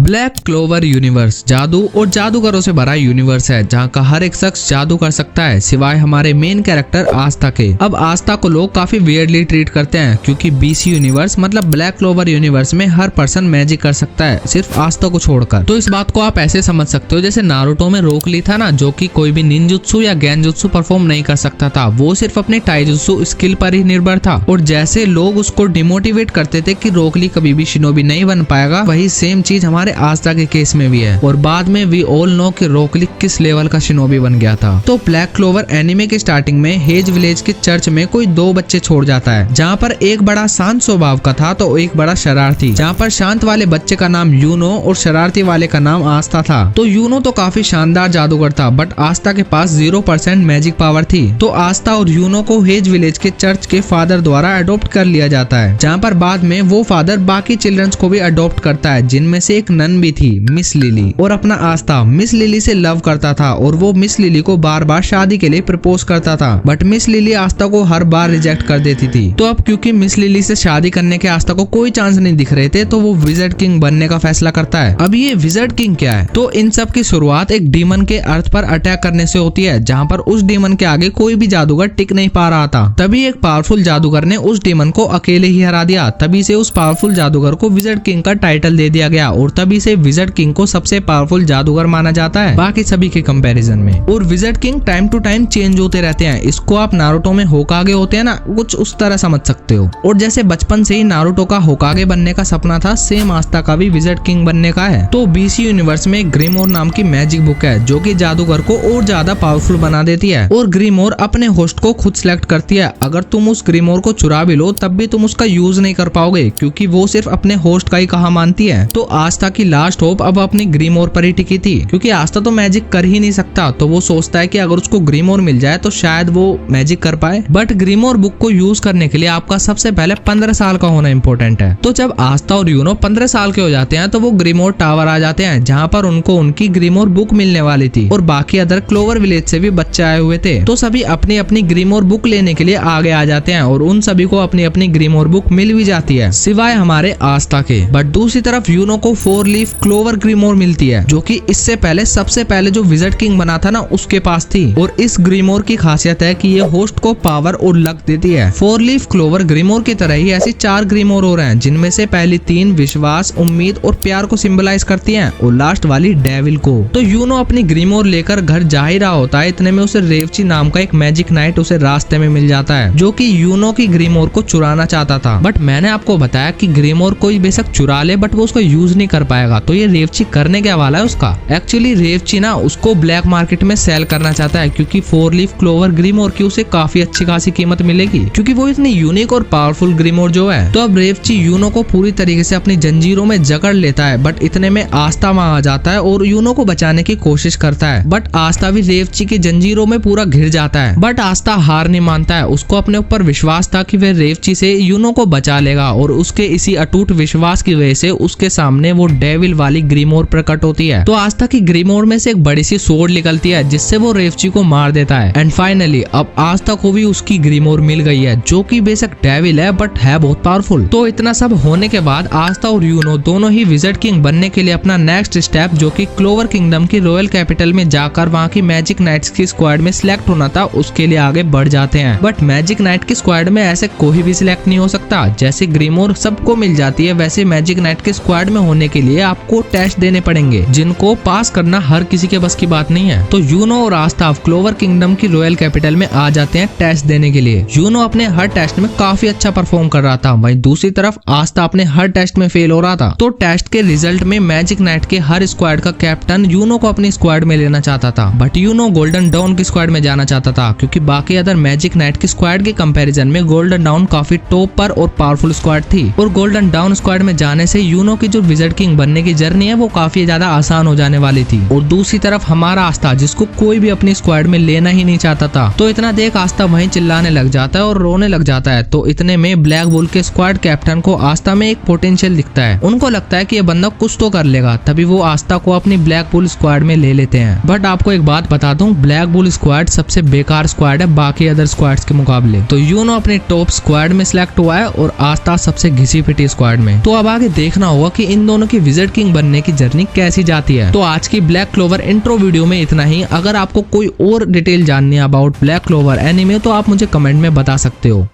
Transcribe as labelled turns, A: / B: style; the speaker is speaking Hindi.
A: ब्लैक क्लोवर यूनिवर्स जादू और जादूगरों से भरा यूनिवर्स है जहाँ का हर एक शख्स जादू कर सकता है सिवाय हमारे मेन कैरेक्टर आस्था के। अब आस्था को लोग काफी वियर्डली ट्रीट करते हैं क्योंकि बीसी यूनिवर्स मतलब ब्लैक क्लोवर यूनिवर्स में हर पर्सन मैजिक कर सकता है सिर्फ आस्था को छोड़कर। तो इस बात को आप ऐसे समझ सकते हो जैसे नारुतो में रोक ली था ना, जो कि कोई भी निंजुत्सु या गेंजुत्सु परफॉर्म नहीं कर सकता था, वो सिर्फ अपने टाइजुत्सु स्किल पर ही निर्भर था। और जैसे लोग उसको डिमोटिवेट करते थे कि रोकली कभी भी शिनोबी नहीं बन पाएगा, वही सेम चीज हमारे आस्था के केस में भी है। और बाद में वी ऑल नो कि रोकली किस लेवल का शिनोबी बन गया था। तो ब्लैक क्लोवर एनिमे के स्टार्टिंग में हेज विलेज के चर्च में कोई दो बच्चे छोड़ जाता है, जहाँ पर एक बड़ा शांत स्वभाव का था तो एक बड़ा शरारती। जहाँ पर शांत वाले बच्चे का नाम यूनो और शरारती वाले का नाम आस्था था। तो यूनो तो काफी शानदार जादूगर था बट आस्था के पास 0% मैजिक पावर थी। तो आस्था और यूनो को हेज विलेज के चर्च के फादर द्वारा अडॉप्ट कर लिया जाता है, जहाँ पर बाद में वो फादर बाकी चिल्ड्रंस को भी अडॉप्ट करता है, जिनमें से एक नन भी थी, मिस लिली। और अपना आस्था मिस लिली से लव करता था और वो मिस लिली को बार बार शादी के लिए प्रपोज करता था, बट मिस लिली आस्था को हर बार रिजेक्ट कर देती थी। तो अब क्योंकि मिस लिली से शादी करने के आस्था को कोई चांस नहीं दिख रहे थे, तो वो विजर्ड किंग बनने का फैसला करता है। अब ये विजर्ड किंग क्या है? तो इन सब की शुरुआत एक डीमन के अर्थ पर अटैक करने से होती है, जहाँ पर उस डीमन के आगे कोई भी जादूगर टिक नहीं पा रहा था। तभी एक पावरफुल जादूगर ने उस डीमन को अकेले ही हरा दिया। तभी से उस पावरफुल जादूगर को विजर्ड किंग का टाइटल दे दिया गया और तभी से विजर्ड किंग को सबसे पावरफुल जादूगर माना जाता है बाकी सभी के कंपैरिजन में। और wizard king time to time change होते रहते हैं। इसको आप नारुतो में होकागे होते हैं ना, कुछ उस तरह समझ सकते हो। और जैसे बचपन से ही नारुतो का होकागे बनने का सपना था, सेम आस्था का भी विजर्ड किंग बनने का है। तो बीसी यूनिवर्स में ग्रिमोर नाम की मैजिक बुक है जो कि जादूगर को और ज्यादा पावरफुल बना देती है। और ग्रिमोर अपने होस्ट को खुद सिलेक्ट करती है। अगर तुम उस ग्रिमोर को चुरा भी लो तब भी तुम उसका यूज नहीं कर पाओगे क्योंकि वो सिर्फ अपने होस्ट का ही कहा मानती है। तो आस्था की लास्ट होप अब अपनी ग्रिमोर पर ही टिकी थी क्योंकि आस्था तो मैजिक कर ही नहीं सकता। तो वो सोचता है कि अगर उसको ग्रिमोर मिल जाए तो शायद वो मैजिक कर पाए। बट ग्रिमोर बुक को यूज करने के लिए आपका सबसे पहले 15 साल का होना इम्पोर्टेंट है। तो जब आस्था और यूनो 15 साल के हो जाते हैं तो वो ग्रिमोर टावर आ जाते हैं, जहाँ पर उनको उनकी ग्रिमोर बुक मिलने वाली थी। और बाकी अदर क्लोवर विलेज से भी बच्चे आए हुए थे, तो सभी अपनी अपनी ग्रिमोर बुक लेने के लिए आगे आ जाते हैं और उन सभी को अपनी अपनी ग्रिमोर बुक मिल भी जाती है सिवाय हमारे आस्था के। बट दूसरी तरफ यूनो को 4 लीफ क्लोवर ग्रिमोर मिलती है जो कि इससे पहले सबसे पहले जो विजर्ड किंग बना था ना उसके पास थी। और इस ग्रिमोर की खासियत है कि ये होस्ट को पावर और लक देती है। 4 लीफ क्लोवर ग्रिमोर की तरह ही ऐसी 4 ग्रिमोर और हैं, जिनमें से पहली 3 विश्वास, उम्मीद और प्यार को सिंबलाइज करती हैं और लास्ट वाली डेविल को। तो यूनो अपनी ग्रिमोर लेकर घर जा ही रहा होता है, इतने में उसे रेवची नाम का एक मैजिक नाइट उसे रास्ते में मिल जाता है जो कि यूनो की ग्रिमोर को चुराना चाहता था। बट मैंने आपको बताया कि ग्रिमोर कोई बेशक चुरा ले बट वो उसको यूज नहीं कर पाएगा। तो ये रेवची करने क्या वाला है उसका? एक्चुअली रेवची ना उसको ब्लैक मार्केट में सेल करना चाहता है क्योंकि 4 लीफ क्लोवर ग्रिमोर की उसे काफी अच्छी खासी कीमत मिलेगी क्योंकि वो इतनी यूनिक और पावरफुल ग्रिमोर जो है। तो अब रेवची यूनो को पूरी तरीके से अपनी जंजीरों में जकड़ लेता है, बट इतने में आस्था वहां आ जाता है और यूनो को बचाने की कोशिश करता है। बट आस्था भी रेवची की जंजीरों में पूरा घिर जाता है। बट आस्था हार नहीं मानता है, उसको अपने ऊपर विश्वास था कि वह रेवची से यूनो को बचा लेगा और उसके इसी अटूट विश्वास की वजह से उसके सामने वो डेविल वाली ग्रिमोर प्रकट होती है। तो आस्था की ग्रिमोर में से एक बड़ी सी सोर्ड निकलती है जिससे वो रेवची को मार देता है। एंड फाइनली अब आस्था को भी उसकी ग्रिमोर मिल गई है जो कि बेशक डेविल है बट है बहुत पावरफुल। तो इतना सब होने के बाद आस्था और यूनो दोनों ही विजर्ड किंग बनने के लिए अपना नेक्स्ट स्टेप जो कि क्लोवर किंगडम की रॉयल कैपिटल में जाकर वहाँ की मैजिक नाइट्स की स्क्वाड में सिलेक्ट होना था, उसके लिए आगे बढ़ जाते हैं। बट मैजिक नाइट की स्क्वाड में ऐसे कोई भी सिलेक्ट नहीं हो सकता। जैसे ग्रिमोर सबको मिल जाती है वैसे मैजिक नाइट के स्क्वाड में होने के लिए आपको टेस्ट देने पड़ेंगे जिनको पास करना हर किसी के बस की बात नहीं है। तो यूनो और आस्था क्लोवर किंगडम की रॉयल कैपिटल में आ जाते हैं टेस्ट देने के लिए। यूनो अपने हर टेस्ट में काफी अच्छा परफॉर्म कर रहा था, वहीं दूसरी तरफ आस्था अपने हर टेस्ट में फेल हो रहा था। तो टेस्ट के रिजल्ट में मैजिक नाइट के हर स्क्वाड का कैप्टन यूनो को अपनी स्क्वाड में लेना चाहता था, बट यूनो गोल्डन डाउन की स्क्वाड में जाना चाहता था क्योंकि बाकी अदर मैजिक नाइट की स्क्वाड के कंपैरिजन में गोल्डन डाउन काफी टॉप पर और पावरफुल स्क्वाड थी। और गोल्डन डाउन स्क्वाड में जाने से यूनो की जो विजर्ड किंग बनने की जर्नी है वो काफी ज्यादा आसान हो जाने वाली थी। और दूसरी तरफ हमारा आस्था जिसको कोई भी अपनी स्क्वाड में लेना ही नहीं चाहता था। तो इतना देख आस्था वहीं चिल्लाने लग जाता है और रोने लग जाता है। तो इतने में ब्लैक बुल के स्क्वाड कैप्टन को आस्था में एक पोटेंशियल दिखता है। उनको लगता है कि ये बंदा कुछ तो कर लेगा, तभी वो आस्था को अपनी ब्लैक बुल स्क्वाड में ले लेते हैं। बट आपको एक बात बता दूं, ब्लैक बुल स्क्वाड सबसे बेकार स्क्वाड है बाकी अदर स्क्वाड्स के मुकाबले। तो यूनो अपने टॉप स्क्वाड में सिलेक्ट हुआ है और आस्था सबसे घिसी पिटी स्क्वाड में। तो अब आगे देखना होगा कि इन दोनों की विज़र्ड किंग बनने की जर्नी कैसी जाती है। तो आज की ब्लैक क्लोवर इंट्रो वीडियो में इतना ही। अगर आपको कोई और डिटेल जाननी है अबाउट ब्लैक क्लोवर एनीमे तो आप मुझे कमेंट में बता सकते हो।